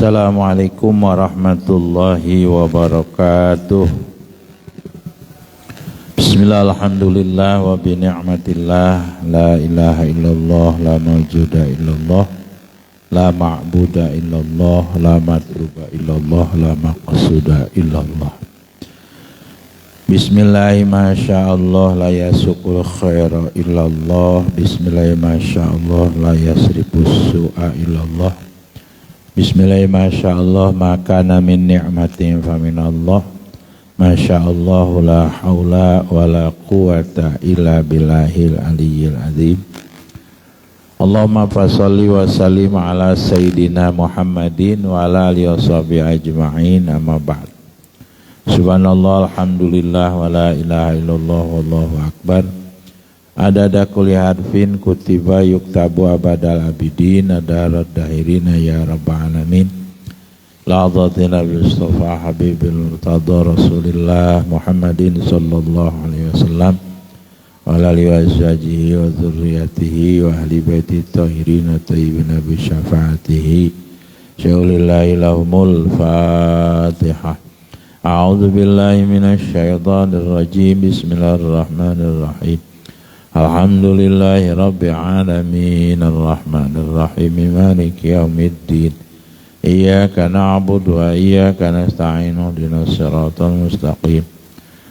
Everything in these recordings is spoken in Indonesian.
Assalamualaikum warahmatullahi wabarakatuh. Bismillah, alhamdulillah, wa bi ni'matillah, la ilaha illallah, la mawjuda illallah, la ma'buda illallah, la matluba illallah, la maqsuda illallah. Bismillahi masyaallah, la yasukul khaira illallah, bismillahi masyaallah, la yasrifus su'a illallah, bismillahi masyaallah, makana min ni'matin faminallah, masyaallah, la haula wa la quwata illa billahil aliyyil azim. Allahumma fasalli wa sallim ala sayyidina Muhammadin wa ala alihi washabihi ajma'in, amma ba'd. Subhanallah, alhamdulillah, wa la ilaha illallah, wallahu akbar. Adada kulli harfin kutiba yuktabu abadal abidin, adarad dahirina ya rabbal alamin. La'adhatina bil-Mustafa habibil murtada rasulillah Muhammadin sallallahu alaihi wasallam wa ala alihi wa azwajihi wa dzurriyyatihi wa ahli baiti tahirin tayyibin bi syafaatihi syaulillahi lahumul fatihah. A'udzu billahi minasy syaithanir rajim. Bismillahirrahmanirrahim. Alhamdulillahi rabbil alamin, arrahmanir rahim, maliki yaumiddin. Iyyaka na'budu wa iyyaka nasta'in, ihdinas siratal mustaqim.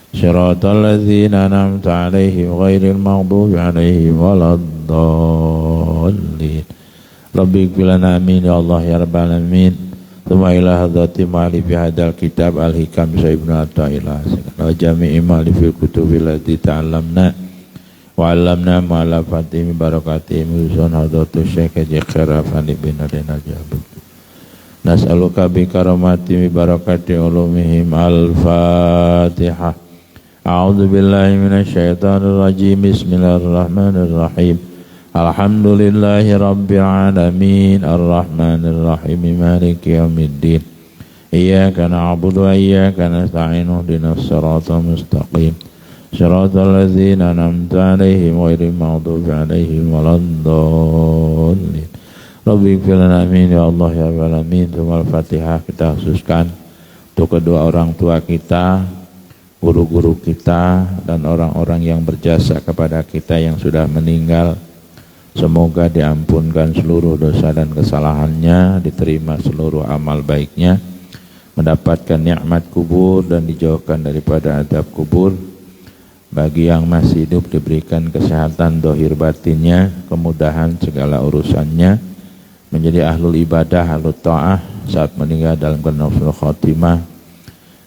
Siratal ladzina an'amta 'alaihim ghairil maghdubi 'alaihim waladdallin. Rabbi ighfir lana, amin ya Allah ya rabbal alamin. Tsumma ila hadrati ma'alifi hadal kitab al-hikam Ibnu Athaillah wa jami'i ma'alifi kutubil lati ta'allamna wa 'allamna ma'ala fatimi barakati muzun hadratu syekh Khirafan bin Adina Jabut. Nas'aluka bi karamati barakati ulumihim. Al-Fatihah. A'udzu billahi minasy syaithanir rajim. Bismillahirrahmanirrahim. Alhamdulillahi rabbil alamin, arrahmanir rahim, maliki yaumiddin. Iyyaka na'budu wa iyyaka nasta'in, ihdinas siratal mustaqim. Siratal ladzina an'amta 'alaihim ghairil maghdubi 'alaihim waladdallin. Rabbi ighfir lana, amin ya Allah ya rabbal alamin. Al-Fatihah kita khususkan untuk kedua orang tua kita, guru-guru kita, dan orang-orang yang berjasa kepada kita yang sudah meninggal. Semoga diampunkan seluruh dosa dan kesalahannya, diterima seluruh amal baiknya, mendapatkan nikmat kubur dan dijauhkan daripada adab kubur. Bagi yang masih hidup diberikan kesehatan dohir batinnya, kemudahan segala urusannya, menjadi ahlul ibadah, ahlul ta'ah saat meninggal dalam husnul khotimah.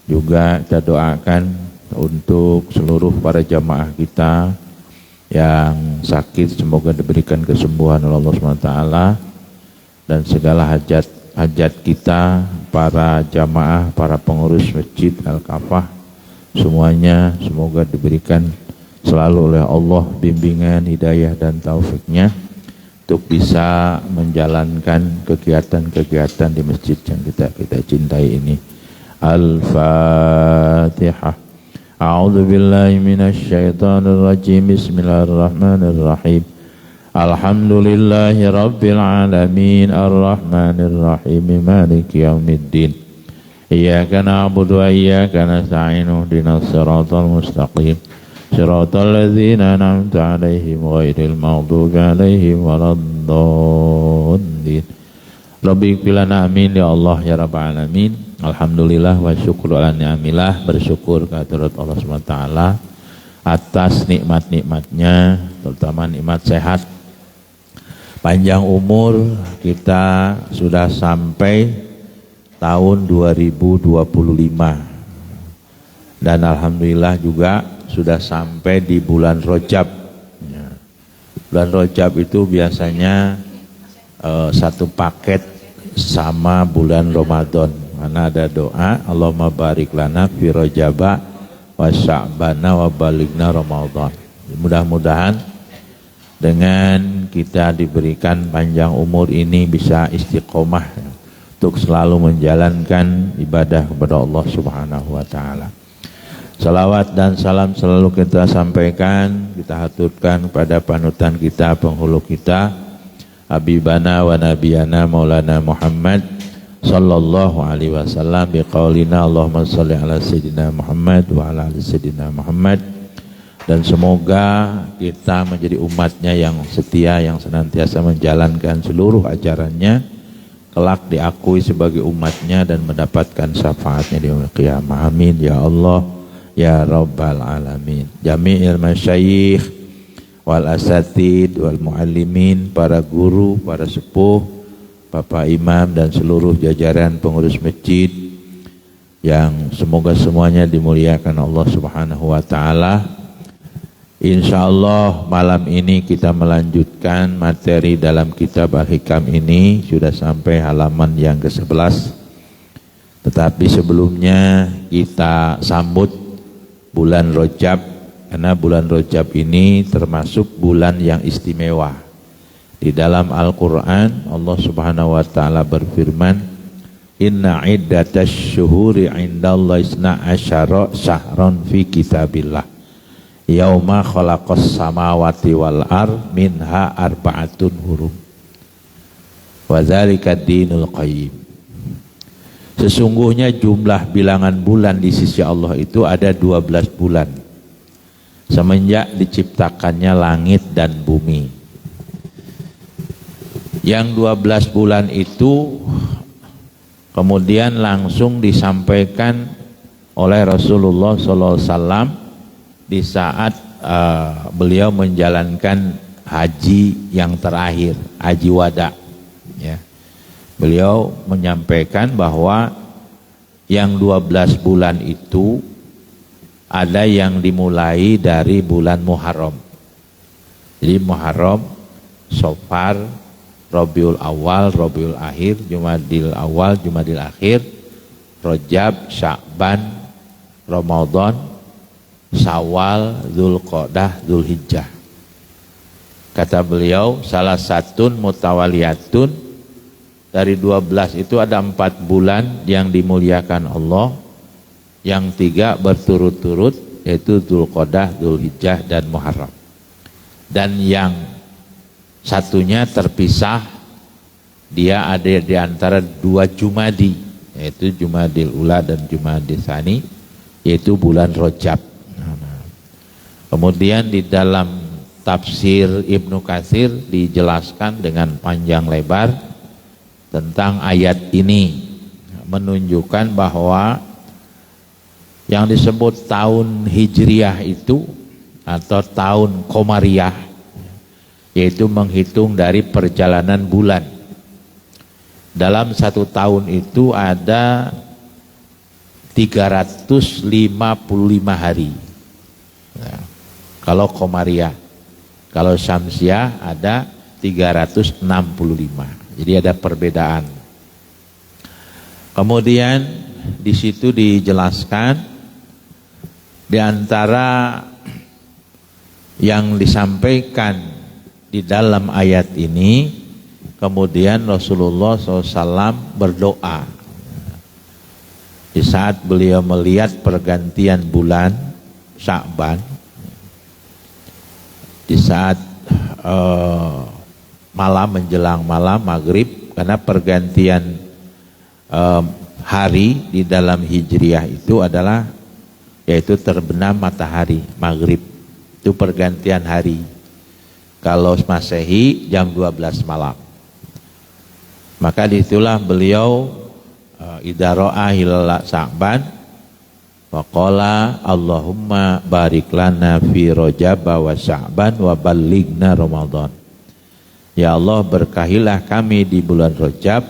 Juga kita doakan untuk seluruh para jamaah kita yang sakit, semoga diberikan kesembuhan oleh Allah SWT, dan segala hajat kita, para jamaah, para pengurus masjid Al-Kafah, semuanya semoga diberikan selalu oleh Allah bimbingan, hidayah dan taufiknya untuk bisa menjalankan kegiatan-kegiatan di masjid yang kita cintai ini. Al-Fatihah. A'udzu billahi minasy syaithanir rajim. Bismillahirrahmanirrahim. Alhamdulillahi rabbil alamin, arrahmanir rahim, maliki yaumiddin. Iyyaka na'budu wa iyyaka nasta'in, ihdinas siratal mustaqim. Siratal ladzina an'amta 'alaihim ghairil maghdubi 'alaihim waladdallin. Rabbi ighfir lana, amin ya Allah ya rabbal alamin. Alhamdulillah wa syukru ala ni'amillah, bersyukur kehadirat Allah SWT atas nikmat-nikmatnya, terutama nikmat sehat, panjang umur. Kita sudah sampai tahun 2025 dan alhamdulillah juga sudah sampai di bulan Rajab. Bulan Rajab itu biasanya satu paket sama bulan Ramadan, karena ada doa Allahumma barik lana fi Rajaba wa Sya'bana wa balighna Ramadan. Mudah-mudahan dengan kita diberikan panjang umur ini bisa istiqomah untuk selalu menjalankan ibadah kepada Allah Subhanahu wa taala. Salawat dan salam selalu kita sampaikan, kita haturkan kepada panutan kita, penghulu kita, Habibana wa Nabiyana Maulana Muhammad sallallahu alaihi wasallam biqaulina Allahumma shalli ala sayyidina Muhammad wa ala ali sayyidina Muhammad. Dan semoga kita menjadi umatnya yang setia, yang senantiasa menjalankan seluruh ajarannya, kelak diakui sebagai umatnya dan mendapatkan syafaatnya di yaumil qiyamah. Amin ya Allah ya rabbal alamin. Jami'il masyayikh wal asatid wal muallimin, para guru, para sepuh, Bapak Imam dan seluruh jajaran pengurus masjid yang semoga semuanya dimuliakan Allah Subhanahu wa taala. Insyaallah malam ini kita melanjutkan materi dalam kitab Al-Hikam ini, sudah sampai halaman yang ke-11. Tetapi sebelumnya kita sambut bulan Rajab, karena bulan Rajab ini termasuk bulan yang istimewa. Di dalam Al-Qur'an Allah Subhanahu wa taala berfirman, "Inna iddatash syuhuri 'indallahi 12 syahran fi kitabillah. Yauma khalaqas samawati wal ard minha arba'atun hurum. Wa dzalika dinul qayyim." Sesungguhnya jumlah bilangan bulan di sisi Allah itu ada 12 bulan. Semenjak diciptakannya langit dan bumi. Yang 12 bulan itu kemudian langsung disampaikan oleh Rasulullah SAW di saat beliau menjalankan haji yang terakhir, haji wada, ya. Beliau menyampaikan bahwa yang 12 bulan itu ada yang dimulai dari bulan Muharram. Jadi Muharram, Safar, Rabiul Awal, Rabiul Akhir, Jumadil Awal, Jumadil Akhir, Rajab, Sya'ban, Ramadan, Syawal, Dzulqa'dah, Dzulhijjah. Kata beliau, salah satun mutawaliyatun, dari 12 itu ada 4 bulan yang dimuliakan Allah, yang 3 berturut-turut, yaitu Dzulqa'dah, Dzulhijjah dan Muharram. Dan yang satunya terpisah, dia ada di antara 2 Jumadi, yaitu Jumadil Ula dan Jumadil Tsani, yaitu bulan Rajab. Kemudian di dalam tafsir Ibnu Katsir dijelaskan dengan panjang lebar tentang ayat ini, menunjukkan bahwa yang disebut tahun Hijriyah itu atau tahun Qamariyah, yaitu menghitung dari perjalanan bulan. Dalam 1 tahun itu ada 355 hari. Nah, kalau Qamariyah, kalau Syamsiah ada 365. Jadi ada perbedaan. Kemudian di situ dijelaskan di antara yang disampaikan di dalam ayat ini, kemudian Rasulullah SAW berdoa di saat beliau melihat pergantian bulan Sya'ban. Di saat malam menjelang malam maghrib, karena pergantian hari di dalam Hijriyah itu adalah yaitu terbenam matahari maghrib, itu pergantian hari. Kalau Masehi jam 12 malam. Maka disitulah beliau idza ra'a hilal Sya'ban waqala Allahumma barik lana fi Rajab wa Sya'ban wa ballighna Ramadan. Ya Allah, berkahilah kami di bulan Rajab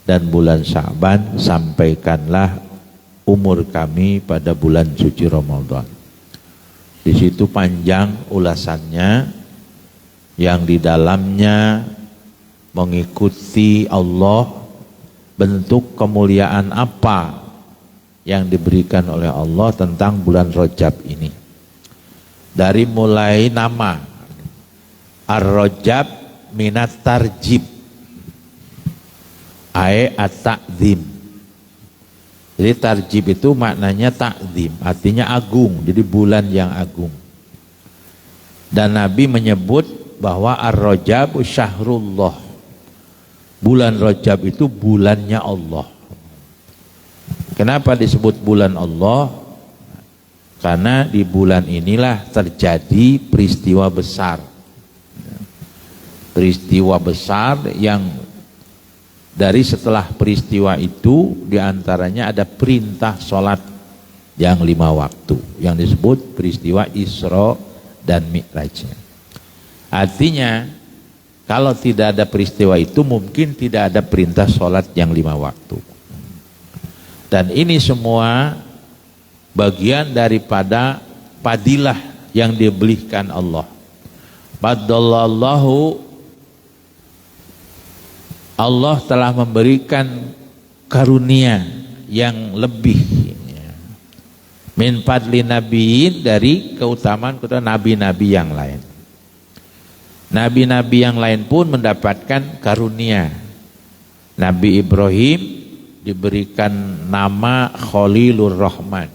dan bulan Sya'ban, sampaikanlah umur kami pada bulan suci Ramadan. Di situ panjang ulasannya yang di dalamnya mengikuti Allah, bentuk kemuliaan apa yang diberikan oleh Allah tentang bulan Rajab ini. Dari mulai nama Ar-Rajab minat tarjib, at-ta'zim. Jadi tarjib itu maknanya ta'zim, artinya agung, jadi bulan yang agung. Dan Nabi menyebut bahwa Ar-Rajab syahrullah, Bulan Rajab itu bulannya Allah. Kenapa disebut bulan Allah? Karena di bulan inilah terjadi peristiwa besar. Peristiwa besar yang dari setelah peristiwa itu diantaranya ada perintah sholat yang 5 waktu yang disebut peristiwa Isra dan Mi'raj. Artinya kalau tidak ada peristiwa itu mungkin tidak ada perintah sholat yang 5 waktu. Dan ini semua bagian daripada fadilah yang diberikan Allah. Fadallallahu, Allah telah memberikan karunia yang lebih min fadli nabiyyin, dari keutamaan nabi-nabi yang lain. Nabi-nabi yang lain pun mendapatkan karunia. Nabi Ibrahim diberikan nama Khalilur Rahman,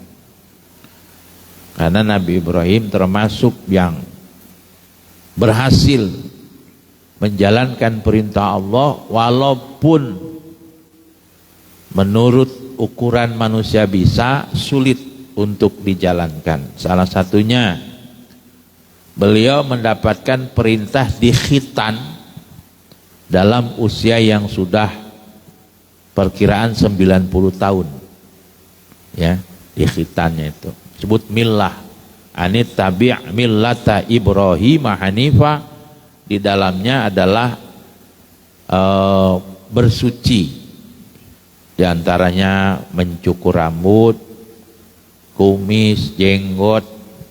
karena Nabi Ibrahim termasuk yang berhasil menjalankan perintah Allah walaupun menurut ukuran manusia bisa sulit untuk dijalankan. Salah satunya beliau mendapatkan perintah dikhitan dalam usia yang sudah perkiraan 90 tahun. Ya, dikhitannya itu sebut millah, anit tabi' millata Ibrahim hanifa. Di dalamnya adalah bersuci, di antaranya mencukur rambut, kumis, jenggot,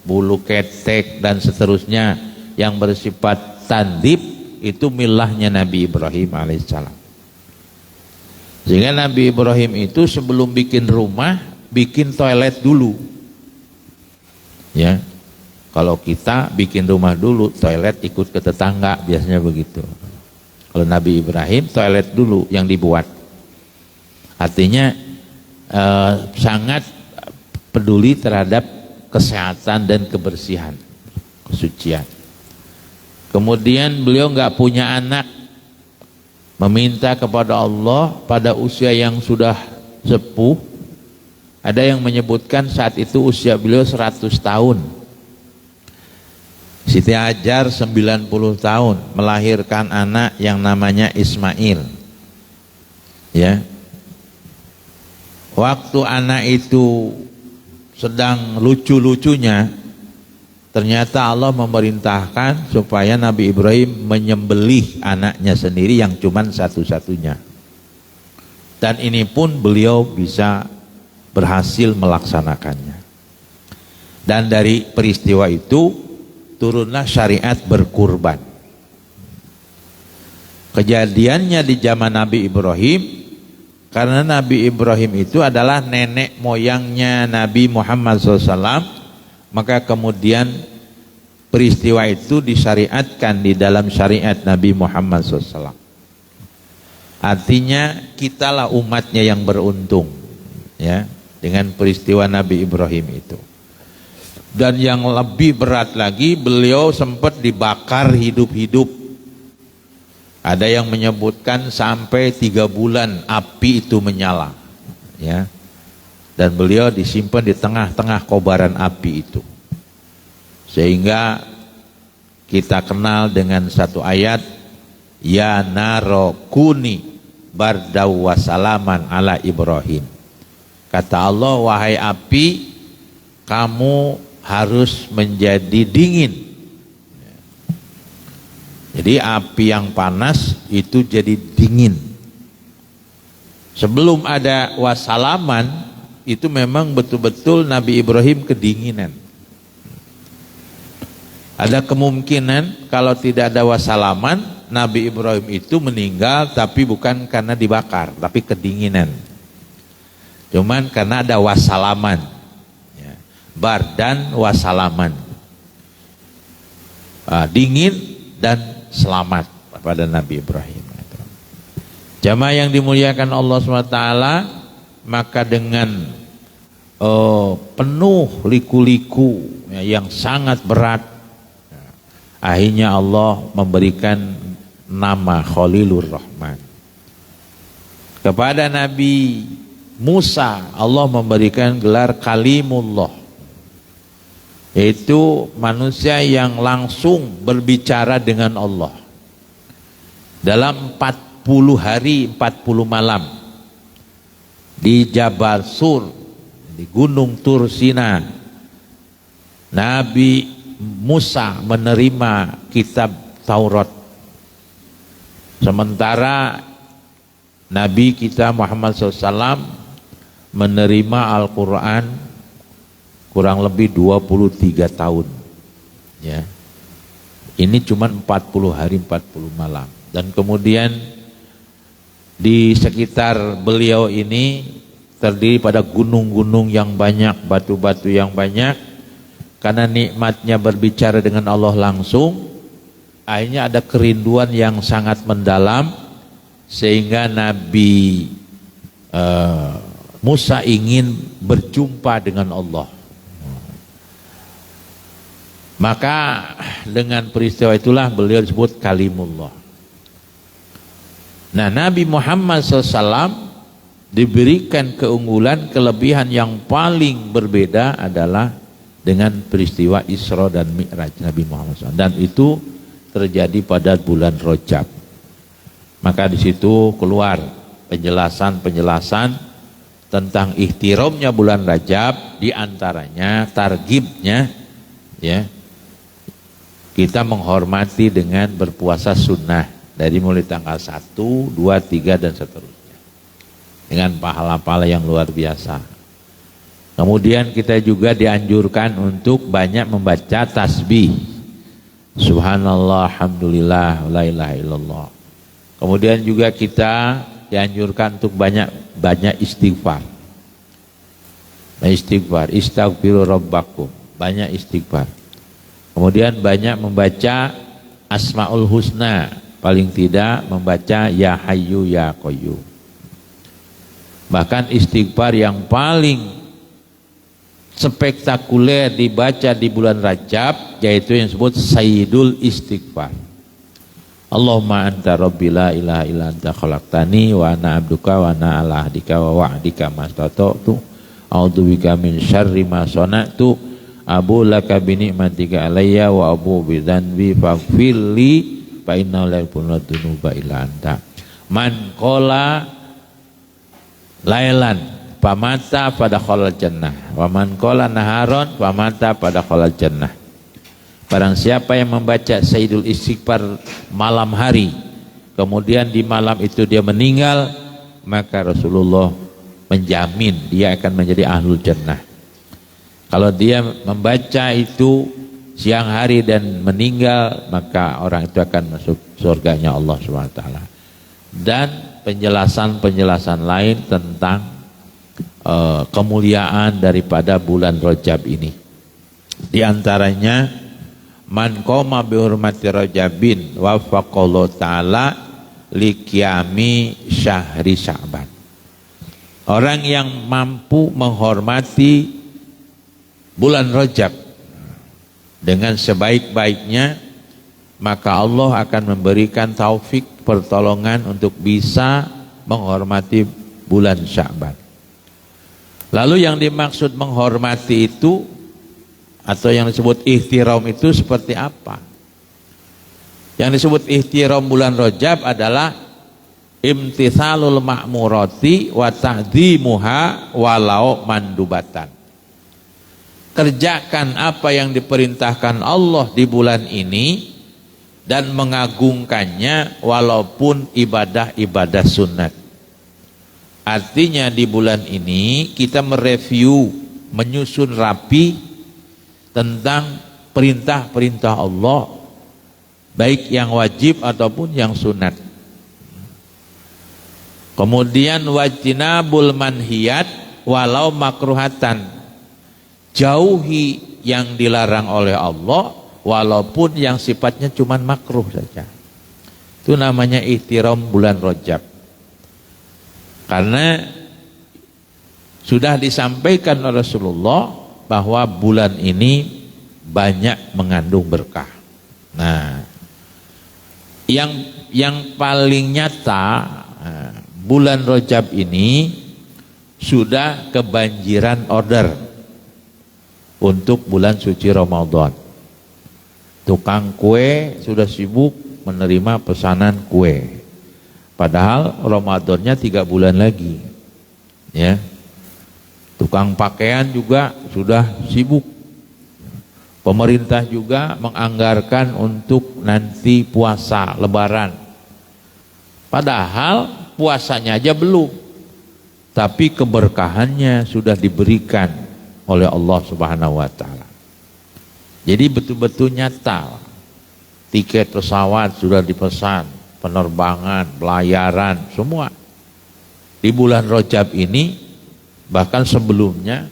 bulu ketek dan seterusnya yang bersifat tandib. Itu milahnya Nabi Ibrahim alaihissalam. Sehingga Nabi Ibrahim itu sebelum bikin rumah, bikin toilet dulu. Ya, kalau kita bikin rumah dulu, toilet ikut ke tetangga, biasanya begitu. Kalau Nabi Ibrahim, toilet dulu yang dibuat. Artinya sangat peduli terhadap kesehatan dan kebersihan, kesucian. Kemudian beliau nggak punya anak, meminta kepada Allah pada usia yang sudah sepuh. Ada yang menyebutkan saat itu usia beliau 100 tahun. Siti Hajar 90 tahun melahirkan anak yang namanya Ismail. Ya. Waktu anak itu sedang lucu-lucunya, ternyata Allah memerintahkan supaya Nabi Ibrahim menyembelih anaknya sendiri yang cuman satu-satunya. Dan ini pun beliau bisa berhasil melaksanakannya. Dan dari peristiwa itu turunlah syariat berkurban. Kejadiannya di zaman Nabi Ibrahim, karena Nabi Ibrahim itu adalah nenek moyangnya Nabi Muhammad SAW, maka kemudian peristiwa itu disyariatkan di dalam syariat Nabi Muhammad SAW. Artinya kitalah umatnya yang beruntung, ya, dengan peristiwa Nabi Ibrahim itu. Dan yang lebih berat lagi, beliau sempat dibakar hidup-hidup. Ada yang menyebutkan sampai 3 bulan api itu menyala, ya. Dan beliau disimpan di tengah-tengah kobaran api itu. Sehingga kita kenal dengan satu ayat, ya naro kuni bardau wasalaman ala Ibrahim. Kata Allah, wahai api, kamu harus menjadi dingin. Jadi api yang panas itu jadi dingin. Sebelum ada wasalaman, itu memang betul-betul Nabi Ibrahim kedinginan. Ada kemungkinan kalau tidak ada wasalaman, Nabi Ibrahim itu meninggal, tapi bukan karena dibakar, tapi kedinginan. Cuman karena ada wasalaman. Bardan wasalaman, dingin dan selamat pada Nabi Ibrahim. Jamaah yang dimuliakan Allah SWT, maka dengan penuh liku-liku yang sangat berat, akhirnya Allah memberikan nama Khalilur Rahman. Kepada Nabi Musa Allah memberikan gelar Kalimullah, yaitu manusia yang langsung berbicara dengan Allah dalam 40 hari 40 malam di Jabal Sur, di Gunung Tur Sina. Nabi Musa menerima kitab Taurat, sementara Nabi kita Muhammad SAW menerima Al-Quran kurang lebih 23 tahun. Ya. Ini cuma 40 hari 40 malam. Dan kemudian di sekitar beliau ini terdiri pada gunung-gunung yang banyak, batu-batu yang banyak. Karena nikmatnya berbicara dengan Allah langsung, akhirnya ada kerinduan yang sangat mendalam, sehingga Nabi Musa ingin berjumpa dengan Allah. Maka dengan peristiwa itulah beliau disebut Kalimullah. Nah, Nabi Muhammad SAW diberikan keunggulan, kelebihan yang paling berbeda adalah dengan peristiwa Isra dan Mi'raj Nabi Muhammad SAW. Dan itu terjadi pada bulan Rajab. Maka di situ keluar penjelasan-penjelasan tentang ihtiramnya bulan Rajab, di antaranya targhibnya, ya, kita menghormati dengan berpuasa sunnah dari mulai tanggal 1, 2, 3 dan seterusnya dengan pahala-pahala yang luar biasa. Kemudian kita juga dianjurkan untuk banyak membaca tasbih, subhanallah, alhamdulillah, la ilaha illallah. Kemudian juga kita dianjurkan untuk banyak istighfar. Istighfar, istaghfiru rabbakum, banyak istighfar. Kemudian banyak membaca Asmaul Husna, paling tidak membaca Ya Hayyu Ya Qayyum. Bahkan istighfar yang paling spektakuler dibaca di bulan Rajab yaitu yang disebut Sayyidul Istighfar. Allahumma anta rabbi la ilaha illa anta khalaqtani wa ana abduka wa ana ala ahdika wa wa'dika mastata'tu a'udzubika min syarri ma sana'tu abu laka bi ni'matika alayya wa abu bi dzanbi faghfirli fa innahu la yaghfiru dzunuba illa anta. Man qala lailan famata pada khalal jannah wa man qala naharon famata pada khalal jannah. Barang siapa yang membaca Sayyidul Istighfar malam hari, kemudian di malam itu dia meninggal, maka Rasulullah menjamin dia akan menjadi ahlul jannah. Kalau dia membaca itu siang hari dan meninggal, maka orang itu akan masuk surganya Allah SWT. Dan penjelasan-penjelasan lain tentang kemuliaan daripada bulan Rajab ini. Di antaranya man qoma bi hurmati Rajabin wa faqallahu ta'ala liqiyami syahri Sya'ban. Orang yang mampu menghormati bulan Rajab dengan sebaik-baiknya, maka Allah akan memberikan taufik, pertolongan untuk bisa menghormati bulan Sya'ban. Lalu yang dimaksud menghormati itu atau yang disebut ihtiram itu seperti apa? Yang disebut ihtiram bulan Rajab adalah imtithalul ma'murati wa ta'dhimuha walau mandubatan. Kerjakan apa yang diperintahkan Allah di bulan ini dan mengagungkannya walaupun ibadah-ibadah sunat. Artinya di bulan ini kita mereview, menyusun rapi tentang perintah-perintah Allah, baik yang wajib ataupun yang sunat. Kemudian wajtinabul manhiyat walau makruhatan, jauhi yang dilarang oleh Allah walaupun yang sifatnya cuma makruh saja. Itu namanya ihtiram bulan Rajab. Karena sudah disampaikan oleh Rasulullah bahwa bulan ini banyak mengandung berkah. Nah, yang paling nyata bulan Rajab ini sudah kebanjiran order untuk bulan suci Ramadan. Tukang kue sudah sibuk menerima pesanan kue. Padahal Ramadannya 3 bulan lagi. Ya. Tukang pakaian juga sudah sibuk. Pemerintah juga menganggarkan untuk nanti puasa Lebaran. Padahal puasanya aja belum. Tapi keberkahannya sudah diberikan oleh Allah Subhanahu wa taala. Jadi betul-betul nyata. Tiket pesawat sudah dipesan, penerbangan, pelayaran, semua. Di bulan Rajab ini bahkan sebelumnya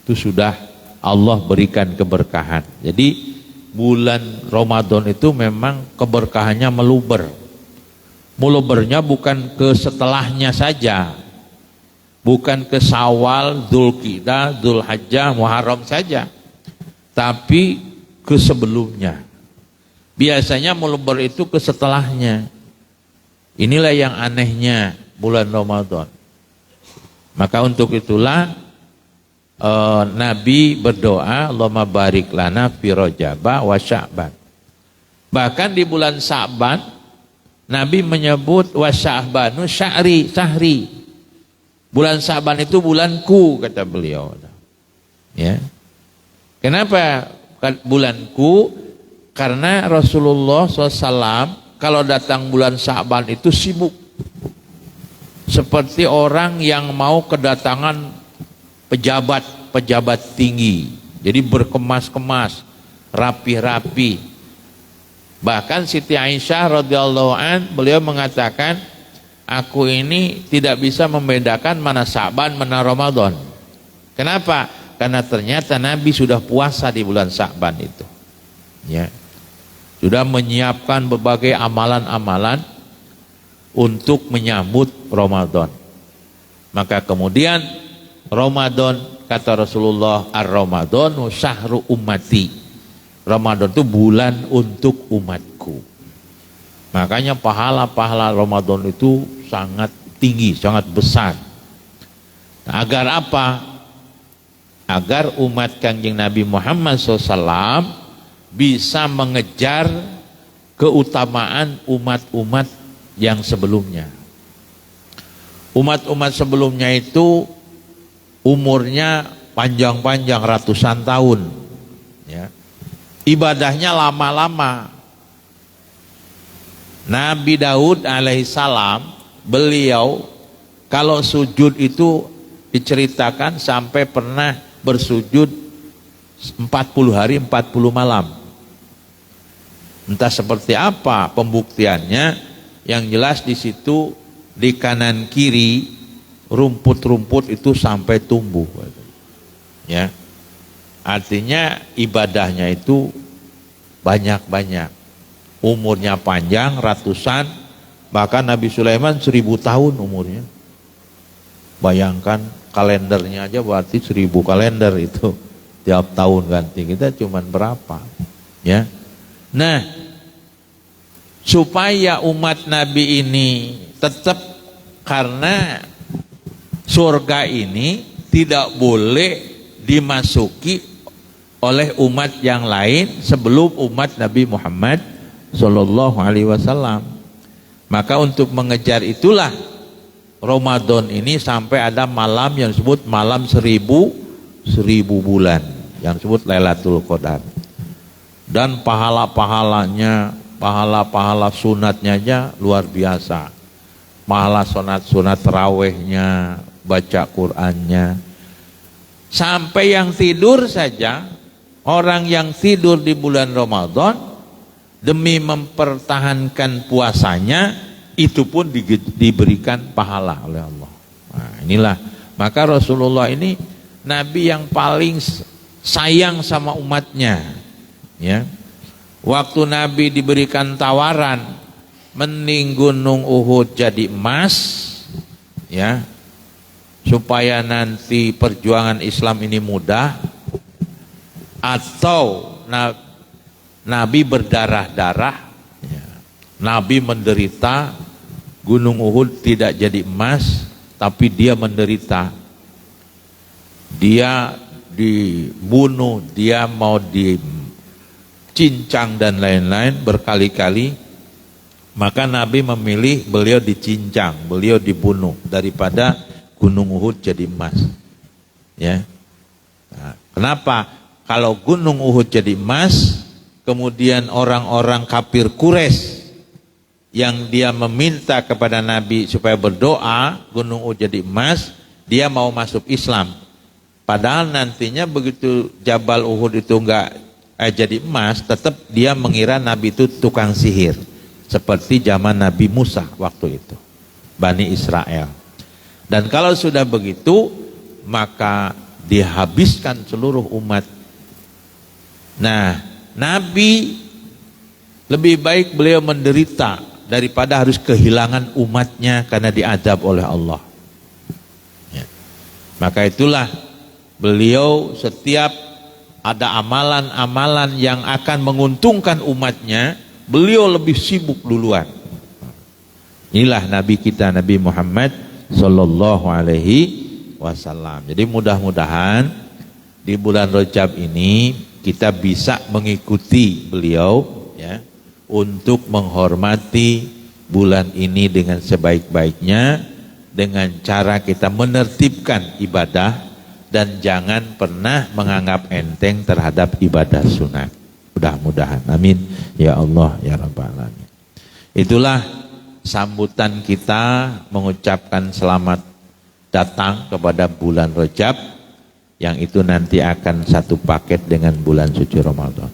itu sudah Allah berikan keberkahan. Jadi bulan Ramadan itu memang keberkahannya meluber. Melubernya bukan ke setelahnya saja. Bukan ke Syawal, Dzulqa'dah, Dzulhajjah, Muharram saja. Tapi ke sebelumnya. Biasanya meluber itu ke setelahnya. Inilah yang anehnya bulan Ramadan. Maka untuk itulah Nabi berdoa, Allahumma barik lana fi Rajab wa Sya'ban. Bahkan di bulan Sya'ban Nabi menyebut wa Sya'banu sahri. Bulan Sya'ban itu bulanku, kata beliau. Ya. Kenapa bulanku? Karena Rasulullah SAW kalau datang bulan Sya'ban itu sibuk. Seperti orang yang mau kedatangan pejabat tinggi. Jadi berkemas-kemas, rapi-rapi. Bahkan Siti Aisyah radhiyallahu an beliau mengatakan, aku ini tidak bisa membedakan mana Sya'ban mana Ramadan. Kenapa? Karena ternyata Nabi sudah puasa di bulan Sya'ban itu. Ya. Sudah menyiapkan berbagai amalan-amalan untuk menyambut Ramadan. Maka kemudian Ramadan, kata Rasulullah, ar-Ramadanu syahru ummati. Ramadan itu bulan untuk umatku. Makanya pahala-pahala Ramadan itu sangat tinggi, sangat besar. Nah, agar apa? Agar umat Kanjeng Nabi Muhammad SAW bisa mengejar keutamaan umat-umat yang sebelumnya. Umat-umat sebelumnya itu umurnya panjang-panjang ratusan tahun, ya. Ibadahnya lama-lama. Nabi Daud alaihissalam, beliau kalau sujud itu diceritakan sampai pernah bersujud 40 hari 40 malam. Entah seperti apa pembuktiannya, yang jelas di situ di kanan kiri rumput-rumput itu sampai tumbuh. Ya. Artinya ibadahnya itu banyak-banyak. Umurnya panjang, ratusan, bahkan Nabi Sulaiman 1000 tahun umurnya. Bayangkan kalendernya aja berarti 1000 kalender itu. Tiap tahun ganti, kita cuman berapa? Ya. Nah, supaya umat Nabi ini tetap, karena surga ini tidak boleh dimasuki oleh umat yang lain sebelum umat Nabi Muhammad Sallallahu Alaihi Wasallam. Maka untuk mengejar itulah Ramadan ini sampai ada malam yang disebut malam 1000 bulan, yang disebut Lailatul Qadar. Dan pahala-pahalanya, pahala-pahala sunatnya aja luar biasa. Pahala sunat tarawehnya, baca Qur'annya. Sampai yang tidur saja, orang yang tidur di bulan Ramadan demi mempertahankan puasanya, itu pun diberikan pahala oleh Allah. Nah, inilah, maka Rasulullah ini Nabi yang paling sayang sama umatnya. Ya. Waktu Nabi diberikan tawaran mending gunung Uhud jadi emas, ya, supaya nanti perjuangan Islam ini mudah, atau Nabi berdarah-darah, ya, Nabi menderita, Gunung Uhud tidak jadi emas, tapi dia menderita. Dia dibunuh, dia mau dicincang dan lain-lain berkali-kali. Maka Nabi memilih beliau dicincang, beliau dibunuh daripada Gunung Uhud jadi emas. Ya. Nah, kenapa? Kalau Gunung Uhud jadi emas, kemudian orang-orang kafir Quraisy yang dia meminta kepada Nabi supaya berdoa Gunung Uhud jadi emas, dia mau masuk Islam. Padahal nantinya begitu Jabal Uhud itu enggak jadi emas, tetap dia mengira Nabi itu tukang sihir. Seperti zaman Nabi Musa waktu itu, Bani Israel. Dan kalau sudah begitu, maka dihabiskan seluruh umat. Nah, Nabi lebih baik beliau menderita daripada harus kehilangan umatnya karena diazab oleh Allah. Ya. Maka itulah beliau setiap ada amalan-amalan yang akan menguntungkan umatnya, beliau lebih sibuk duluan. Inilah Nabi kita, Nabi Muhammad Sallallahu Alaihi Wasallam. Jadi mudah-mudahan di bulan Rajab ini kita bisa mengikuti beliau, ya, untuk menghormati bulan ini dengan sebaik-baiknya, dengan cara kita menertibkan ibadah dan jangan pernah menganggap enteng terhadap ibadah sunat. Mudah-mudahan, amin ya Allah ya Rabbal Alamin. Itulah sambutan kita mengucapkan selamat datang kepada bulan Rajab, yang itu nanti akan satu paket dengan bulan suci Ramadan.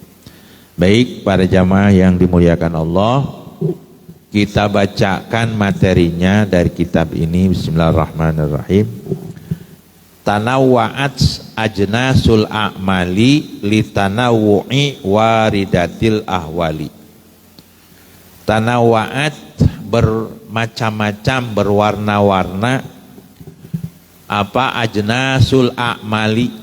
Baik para jamaah yang dimuliakan Allah, kita bacakan materinya dari kitab ini. Bismillahirrahmanirrahim. Tanawwa'at ajnasul a'mali litanawwu'i waridatil ahwali. Tanawwa'at bermacam-macam, berwarna-warna. Apa ajnasul a'mali?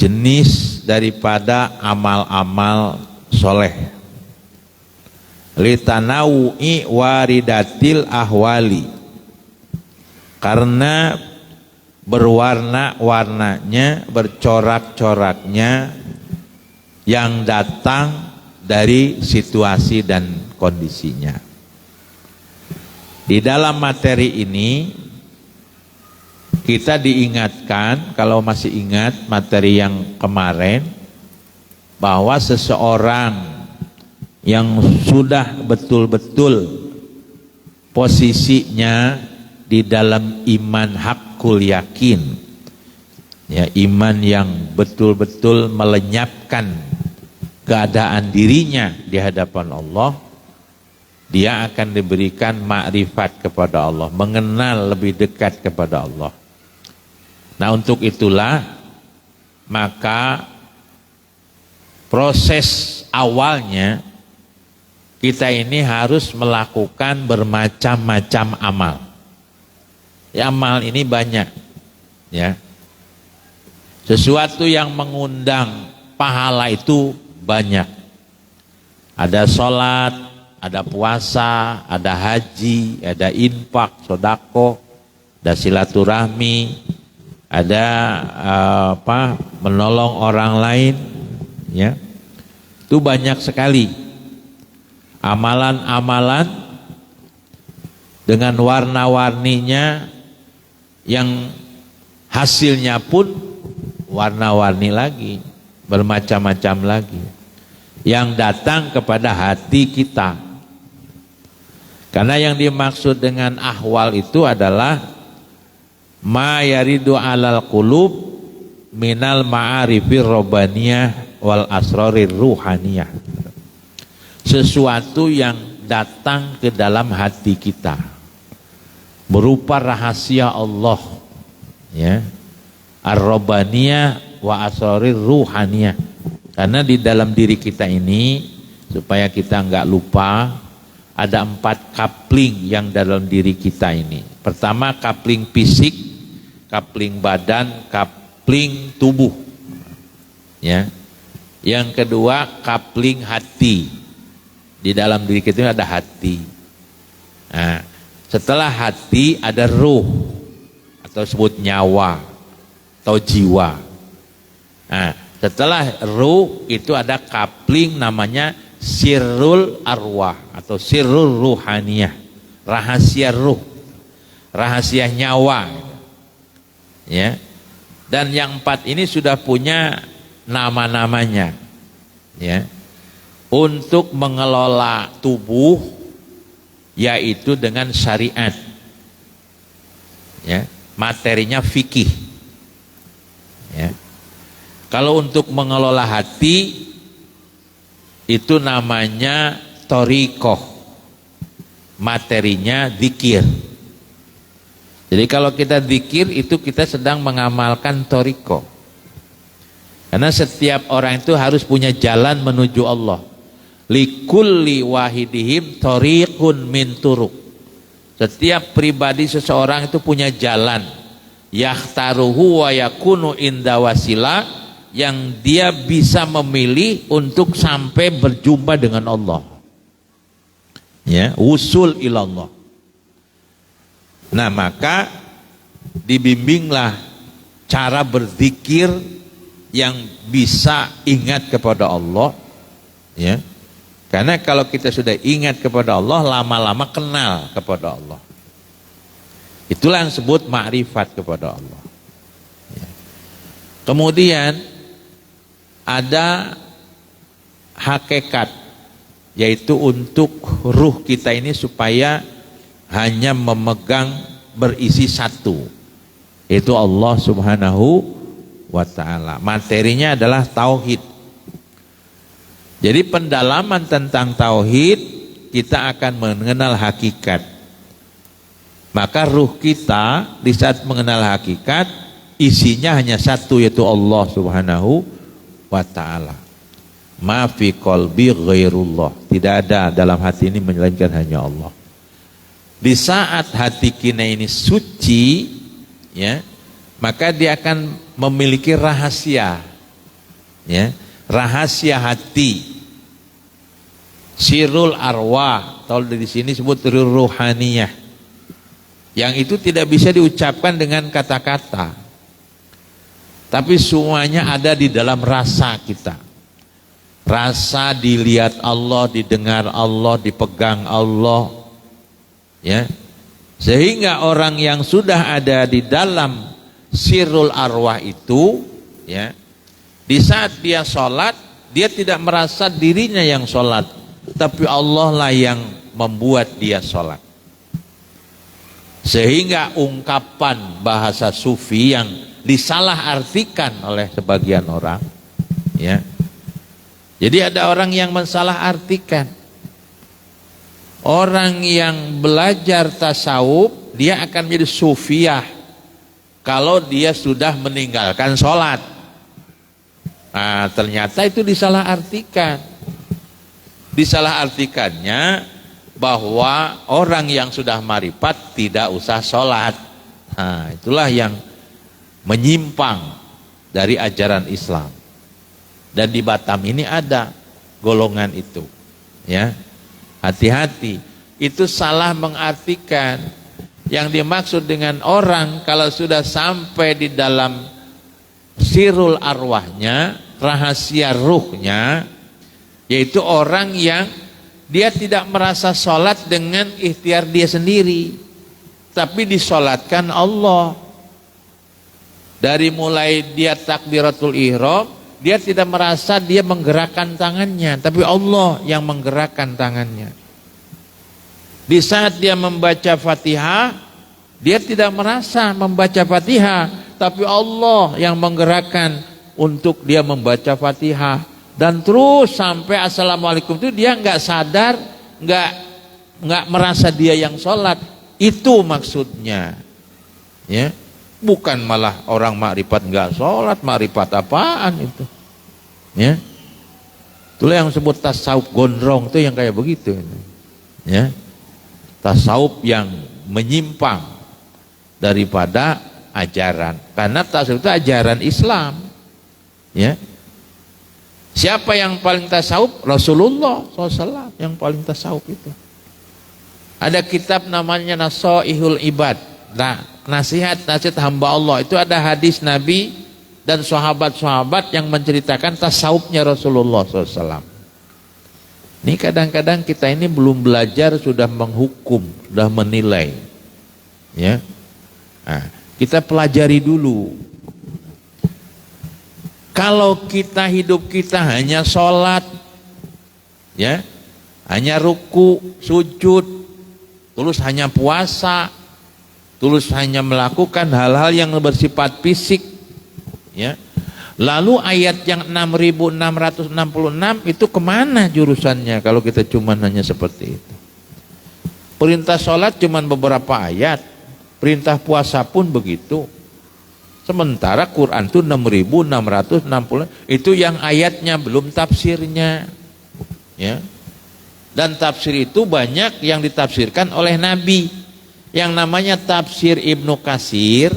Jenis daripada amal-amal soleh. Litanawu'i waridatil ahwali, karena berwarna-warnanya, bercorak-coraknya yang datang dari situasi dan kondisinya. Di dalam materi ini kita diingatkan, kalau masih ingat materi yang kemarin, bahwa seseorang yang sudah betul-betul posisinya di dalam iman hakul yakin, ya, iman yang betul-betul melenyapkan keadaan dirinya di hadapan Allah, dia akan diberikan makrifat kepada Allah, mengenal lebih dekat kepada Allah. Nah, untuk itulah maka proses awalnya kita ini harus melakukan bermacam-macam amal. Ya, amal ini banyak, ya. Sesuatu yang mengundang pahala itu banyak. Ada sholat, ada puasa, ada haji, ada infak, sodako, ada silaturahmi, ada menolong orang lain, ya. Itu banyak sekali amalan-amalan dengan warna-warninya, yang hasilnya pun warna-warni lagi, bermacam-macam lagi, yang datang kepada hati kita. Karena yang dimaksud dengan ahwal itu adalah ma yaridu alal qulub minal ma'arifir robbaniyah wal asrorir ruhaniyah. Sesuatu yang datang ke dalam hati kita berupa rahasia Allah, ya, ar-robbaniyah wa asrorir ruhaniyah. Karena di dalam diri kita ini, supaya kita enggak lupa, ada 4 kapling yang dalam diri kita ini. Pertama, kapling fisik, kapling badan, kapling tubuh, ya. Yang kedua, kapling hati. Di dalam diri kita ada hati. Nah, setelah hati ada ruh atau sebut nyawa atau jiwa. Nah, setelah ruh itu ada kapling namanya sirrul arwah atau sirrul ruhaniyah, rahasia ruh, rahasia nyawa, ya. Dan yang 4 ini sudah punya nama-namanya, ya, untuk mengelola tubuh, yaitu dengan syariat, ya, materinya fikih, ya. Kalau untuk mengelola hati itu namanya thoriqoh, materinya zikir. Jadi kalau kita zikir itu kita sedang mengamalkan thoriqoh. Karena setiap orang itu harus punya jalan menuju Allah. Likulli wahidihim thoriqun min turuq. Setiap pribadi seseorang itu punya jalan. Yakhtaruhu wa yakunu inda wasilah, yang dia bisa memilih untuk sampai berjumpa dengan Allah. Ya, usul ilallah. Nah, maka dibimbinglah cara berzikir yang bisa ingat kepada Allah, ya. Karena kalau kita sudah ingat kepada Allah, lama-lama kenal kepada Allah. Itulah yang disebut ma'rifat kepada Allah. Ya. Kemudian ada hakikat, yaitu untuk ruh kita ini supaya hanya memegang berisi satu, yaitu Allah Subhanahu wa ta'ala. Materinya adalah tauhid. Jadi pendalaman tentang tauhid, kita akan mengenal hakikat. Maka ruh kita di saat mengenal hakikat, isinya hanya satu, yaitu Allah Subhanahu wa ta'ala. Ma fi qalbi ghairullah. Tidak ada dalam hati ini melainkan hanya Allah. Di saat hati kita ini suci, ya, maka dia akan memiliki rahasia, ya, rahasia hati, sirrul arwah, atau di sini sebut ruhaniyah, yang itu tidak bisa diucapkan dengan kata-kata, tapi semuanya ada di dalam rasa kita. Rasa dilihat Allah, didengar Allah, dipegang Allah, ya, sehingga orang yang sudah ada di dalam sirrul arwah itu, ya, di saat dia sholat, dia tidak merasa dirinya yang sholat, tapi Allah lah yang membuat dia sholat. Sehingga ungkapan bahasa sufi yang disalahartikan oleh sebagian orang, ya, jadi ada orang yang mensalahartikan. Orang yang belajar tasawuf, dia akan menjadi sufiah kalau dia sudah meninggalkan sholat. Nah, ternyata itu disalahartikan. Disalahartikannya bahwa orang yang sudah marifat tidak usah sholat. Nah, itulah yang menyimpang dari ajaran Islam. Dan di Batam ini ada golongan itu, ya. Hati-hati, itu salah mengartikan. Yang dimaksud dengan orang kalau sudah sampai di dalam sirrul arwahnya, rahasia ruhnya, yaitu orang yang dia tidak merasa sholat dengan ikhtiar dia sendiri, tapi disolatkan Allah. Dari mulai dia takbiratul ihram, dia tidak merasa dia menggerakkan tangannya, tapi Allah yang menggerakkan tangannya. Di saat dia membaca Fatihah, dia tidak merasa membaca Fatihah, tapi Allah yang menggerakkan untuk dia membaca Fatihah. Dan terus sampai Assalamualaikum itu dia nggak sadar, nggak merasa dia yang sholat. Itu maksudnya, ya. Bukan malah orang makrifat nggak sholat, makrifat apaan itu, ya. Itulah yang disebut tasawuf gondrong, itu yang kayak begitu, ya. Tasawuf yang menyimpang daripada ajaran, karena tasawuf itu ajaran Islam, ya. Siapa yang paling tasawuf? Rasulullah SAW yang paling tasawuf itu. Ada kitab namanya Nasaihul Ibad. Nah, nasihat hamba Allah. Itu ada hadis Nabi dan sahabat-sahabat yang menceritakan tasawufnya Rasulullah SAW. Ini kadang-kadang kita ini belum belajar sudah menghukum, sudah menilai. Ya, nah, kita pelajari dulu. Kalau kita hidup kita hanya sholat, ya, hanya ruku, sujud, terus hanya puasa, terus hanya melakukan hal-hal yang bersifat fisik, ya. Lalu ayat yang 6666 itu kemana jurusannya kalau kita cuma hanya seperti itu? Perintah sholat cuma beberapa ayat, perintah puasa pun begitu. Sementara Quran itu 6660 itu yang ayatnya belum tafsirnya, ya. Dan tafsir itu banyak yang ditafsirkan oleh Nabi. Yang namanya tafsir Ibnu Katsir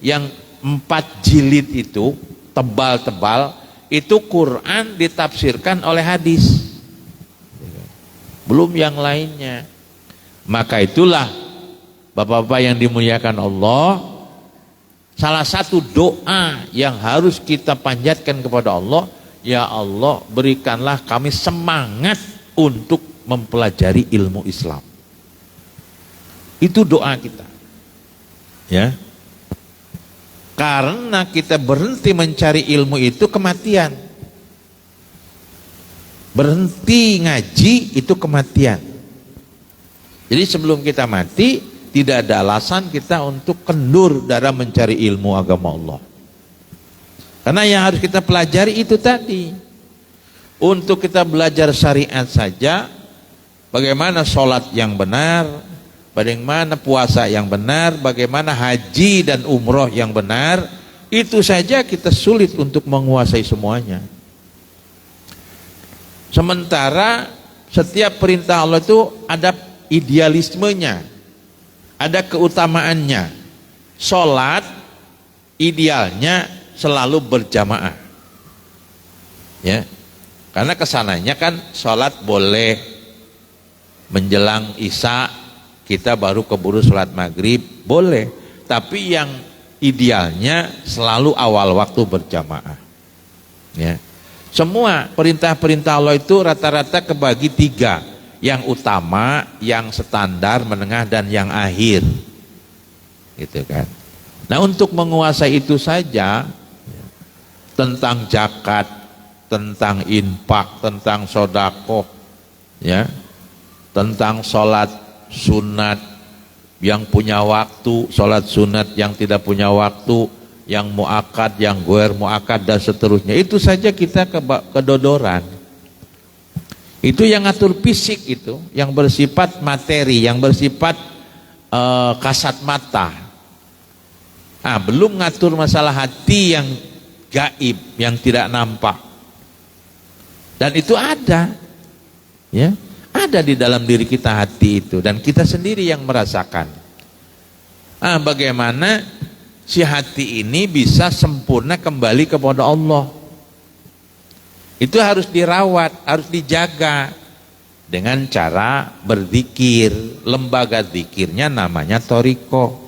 yang 4 jilid itu tebal-tebal, itu Quran ditafsirkan oleh hadis, belum yang lainnya. Maka itulah Bapak-bapak yang dimuliakan Allah, salah satu doa yang harus kita panjatkan kepada Allah, ya Allah berikanlah kami semangat untuk mempelajari ilmu Islam. Itu doa kita, ya. Karena kita berhenti mencari ilmu itu kematian. Berhenti ngaji itu kematian. Jadi sebelum kita mati, tidak ada alasan kita untuk kendur dalam mencari ilmu agama Allah. Karena yang harus kita pelajari itu tadi. Untuk kita belajar syariat saja, bagaimana sholat yang benar, bagaimana puasa yang benar, bagaimana haji dan umroh yang benar, itu saja kita sulit untuk menguasai semuanya. Sementara setiap perintah Allah itu ada idealismenya, ada keutamaannya. Sholat idealnya selalu berjamaah, ya. Karena kesananya kan sholat boleh menjelang isya kita baru keburu sholat maghrib, boleh. Tapi yang idealnya selalu awal waktu berjamaah, ya. Semua perintah-perintah Allah itu rata-rata kebagi 3, yang utama, yang standar, menengah, dan yang akhir, gitu kan. Nah, untuk menguasai itu saja, tentang zakat, tentang infak, tentang sedekah, ya, tentang sholat sunat yang punya waktu, sholat sunat yang tidak punya waktu, yang muakkad, yang ghair muakkad, dan seterusnya. Itu saja kita kedodoran. Itu yang ngatur fisik, itu yang bersifat materi, yang bersifat kasat mata. Belum ngatur masalah hati yang gaib, yang tidak nampak. Dan itu ada, ya, ada di dalam diri kita hati itu, dan kita sendiri yang merasakan. Bagaimana si hati ini bisa sempurna kembali kepada Allah? Itu harus dirawat, harus dijaga dengan cara berzikir. Lembaga zikirnya namanya thariqah.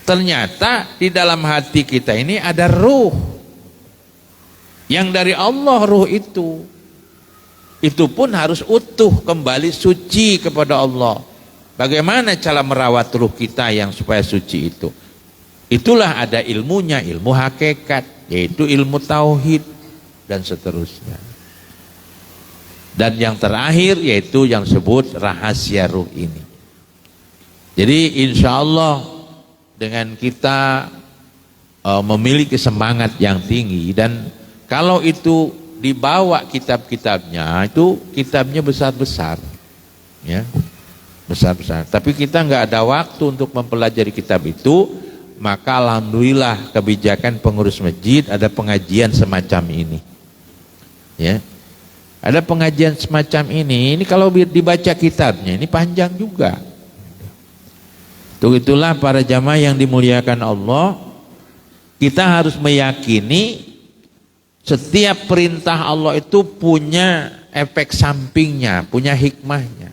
Ternyata di dalam hati kita ini ada ruh yang dari Allah. Ruh itu pun harus utuh, kembali suci kepada Allah. Bagaimana cara merawat ruh kita yang supaya suci itu? Itulah ada ilmunya, ilmu hakikat, yaitu ilmu tauhid dan seterusnya. Dan yang terakhir yaitu yang disebut rahasia ruh ini. Jadi insya Allah dengan kita memiliki semangat yang tinggi, dan kalau itu dibawa kitab-kitabnya, itu kitabnya besar-besar, ya, besar-besar. Tapi kita nggak ada waktu untuk mempelajari kitab itu, maka alhamdulillah kebijakan pengurus masjid ada pengajian semacam ini, ya. Ada pengajian semacam ini. Ini kalau dibaca kitabnya ini panjang juga. Itulah para jamaah yang dimuliakan Allah, kita harus meyakini setiap perintah Allah itu punya efek sampingnya, punya hikmahnya.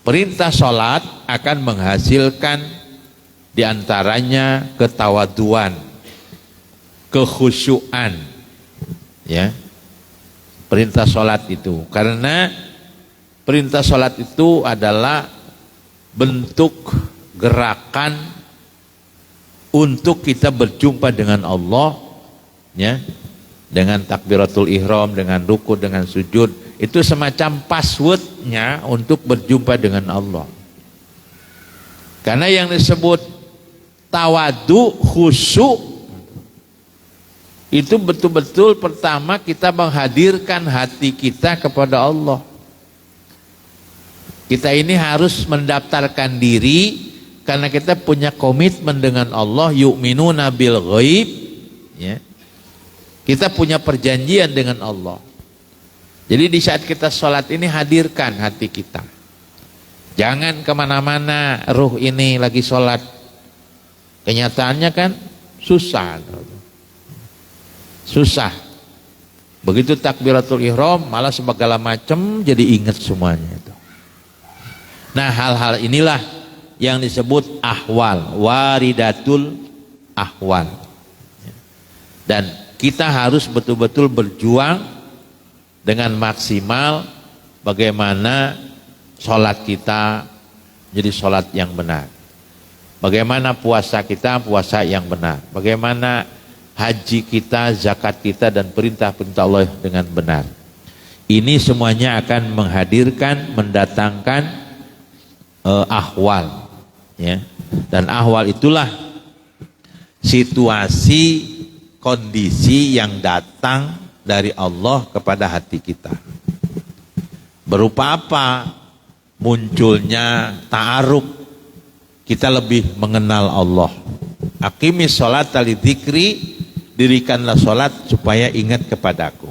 perintah sholat akan menghasilkan diantaranya ketawaduan, kekhusyuan, ya. Perintah sholat itu, karena perintah sholat itu adalah bentuk gerakan untuk kita berjumpa dengan Allah, ya, dengan takbiratul ihram, dengan ruku, dengan sujud. Itu semacam passwordnya untuk berjumpa dengan Allah. Karena yang disebut tawadu, khusyuk, itu betul-betul pertama kita menghadirkan hati kita kepada Allah. Kita ini harus mendaftarkan diri karena kita punya komitmen dengan Allah, yu'minuna bil ghaib, ya. Kita punya perjanjian dengan Allah. Jadi di saat kita sholat ini hadirkan hati kita. Jangan kemana-mana, ruh ini lagi sholat. Kenyataannya kan susah. Susah. Begitu takbiratul ihram malah segala macam jadi ingat semuanya itu. Nah, hal-hal inilah yang disebut ahwal, waridatul ahwal. Dan kita harus betul-betul berjuang dengan maksimal bagaimana sholat kita jadi sholat yang benar. Bagaimana puasa kita puasa yang benar. Bagaimana haji kita, zakat kita, dan perintah-perintah Allah dengan benar. Ini semuanya akan menghadirkan, mendatangkan ahwal, ya. Dan ahwal itulah situasi, kondisi yang datang dari Allah kepada hati kita. Berupa apa? Munculnya ta'aruf, kita lebih mengenal Allah. Aqimis sholata lidzikri, dirikanlah sholat supaya ingat kepadaku.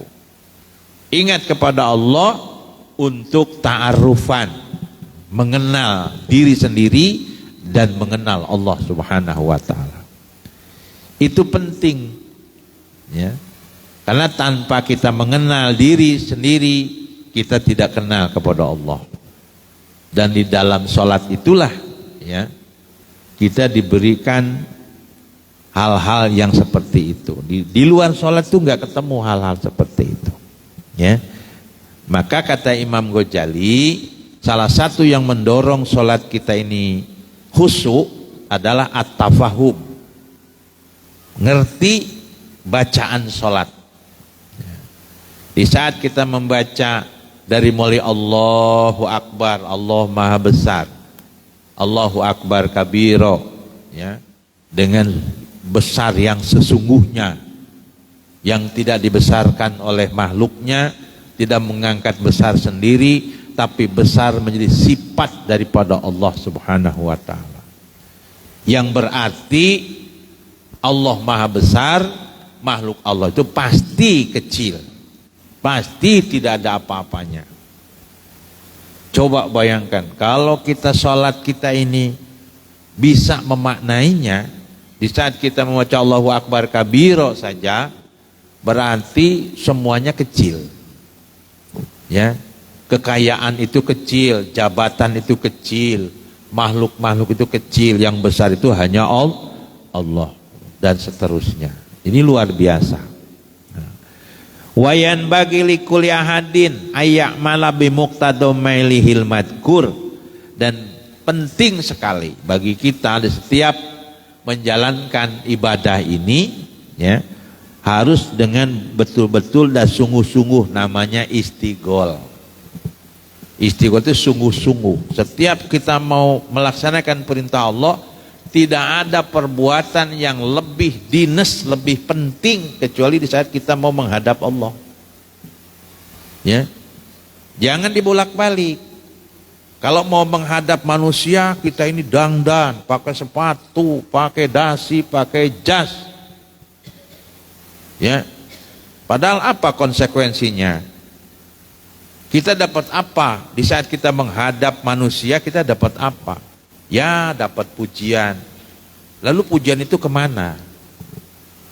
Ingat kepada Allah untuk ta'arufan, mengenal diri sendiri dan mengenal Allah subhanahu wa ta'ala. Itu penting, ya. Karena tanpa kita mengenal diri sendiri, kita tidak kenal kepada Allah. Dan di dalam sholat itulah, ya, kita diberikan hal-hal yang seperti itu. Di luar sholat itu nggak ketemu hal-hal seperti itu, ya. Maka kata Imam Ghazali, salah satu yang mendorong sholat kita ini khusyuk adalah at-tafahum, ngerti bacaan sholat. Di saat kita membaca dari mulai Allahu Akbar, Allah Maha Besar, Allahu Akbar kabiro, ya, dengan besar yang sesungguhnya, yang tidak dibesarkan oleh makhluknya, tidak mengangkat besar sendiri, tapi besar menjadi sifat daripada Allah subhanahu wa ta'ala. Yang berarti Allah maha besar, makhluk Allah itu pasti kecil, pasti tidak ada apa-apanya. Coba bayangkan kalau kita sholat kita ini bisa memaknainya. Di saat kita membaca Allahu Akbar kabiro saja, berarti semuanya kecil, ya. Kekayaan itu kecil, jabatan itu kecil, makhluk-makhluk itu kecil, yang besar itu hanya Allah, dan seterusnya. Ini luar biasa. Wayan bagi likuli ahadin ayak malah bimuqtadomailihil madkur, dan penting sekali bagi kita di setiap menjalankan ibadah ini, ya, harus dengan betul-betul dan sungguh-sungguh, namanya istighol. Istighol itu sungguh-sungguh. Setiap kita mau melaksanakan perintah Allah, tidak ada perbuatan yang lebih dinas, lebih penting kecuali di saat kita mau menghadap Allah, ya. Jangan dibolak-balik. Kalau mau menghadap manusia, kita ini dandan, pakai sepatu, pakai dasi, pakai jas, ya. Padahal apa konsekuensinya? Kita dapat apa? Di saat kita menghadap manusia, kita dapat apa? Ya, dapat pujian. Lalu pujian itu kemana?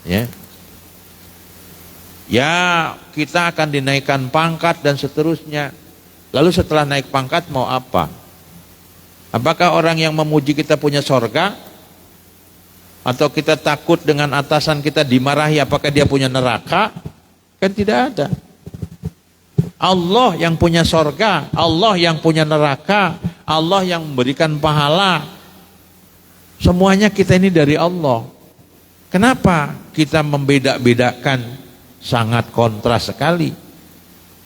Ya, ya, kita akan dinaikkan pangkat dan seterusnya. Lalu setelah naik pangkat mau apa? Apakah orang yang memuji kita punya sorga? Atau kita takut dengan atasan kita dimarahi, apakah dia punya neraka? Kan tidak ada. Allah yang punya sorga, Allah yang punya neraka, Allah yang memberikan pahala. Semuanya kita ini dari Allah. Kenapa kita membeda-bedakan? Sangat kontras sekali.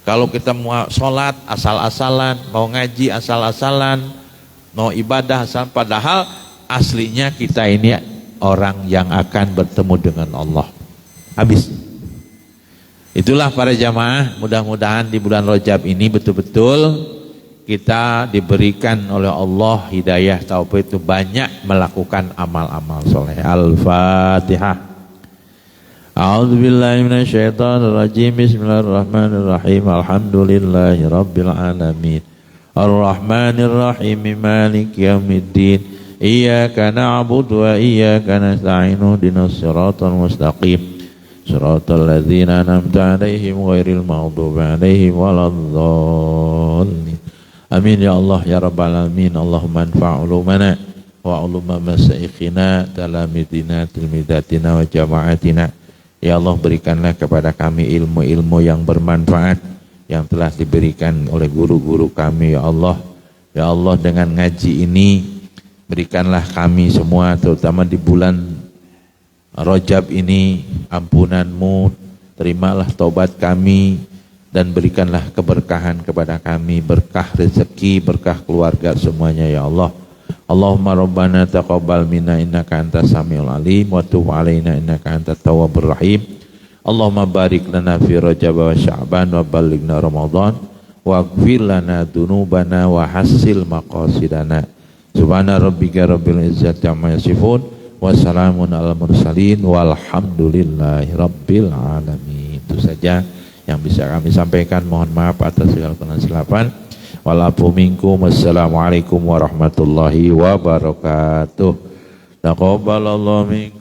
Kalau kita mau sholat asal-asalan, mau ngaji asal-asalan, mau ibadah asal, padahal aslinya kita ini orang yang akan bertemu dengan Allah. Habis. Itulah para jamaah, mudah-mudahan di bulan Rajab ini betul-betul kita diberikan oleh Allah hidayah taufik itu banyak melakukan amal-amal soleh. Al-Fatihah. A'udzubillahi minasyaitonirrajim. Bismillahirrahmanirrahim. Alhamdulillahi rabbil alamin. Ar-Rahmanirrahim. Maliki yaumiddin. Iyyaka na'budu wa iyyaka nasta'in. Ihdinas siratal mustaqim. Siratal ladzina an'amta 'alaihim ghairil maghdubi 'alaihim waladdallin. Amin ya Allah ya rabbal alamin. Allahumma anfa' ulumana wa uluma masaikhina talamidina tilmidatina wa jama'atina. Ya Allah, berikanlah kepada kami ilmu-ilmu yang bermanfaat yang telah diberikan oleh guru-guru kami ya Allah. Ya Allah, dengan ngaji ini berikanlah kami semua terutama di bulan Rajab ini ampunanmu, terimalah taubat kami dan berikanlah keberkahan kepada kami, berkah rezeki, berkah keluarga semuanya ya Allah. Allahumma rabbana taqabbal minna innaka antas samiul alim wa tub alaina innaka antat tawwabur rahim. Allahumma barik lana fi Rajab wa Sya'ban wa ballighna Ramadan waghfir lana dzunubana wa hassil maqasidana. Subhana rabbika rabbil izzati amma yasifun. Wassalamun ala mursalin walhamdulillahi rabbil alamin. Itu saja yang bisa kami sampaikan. Mohon maaf atas segala kesilapan. Walafu minkum. Wassalamualaikum warahmatullahi wabarakatuh. Taqabbalallahu minkum.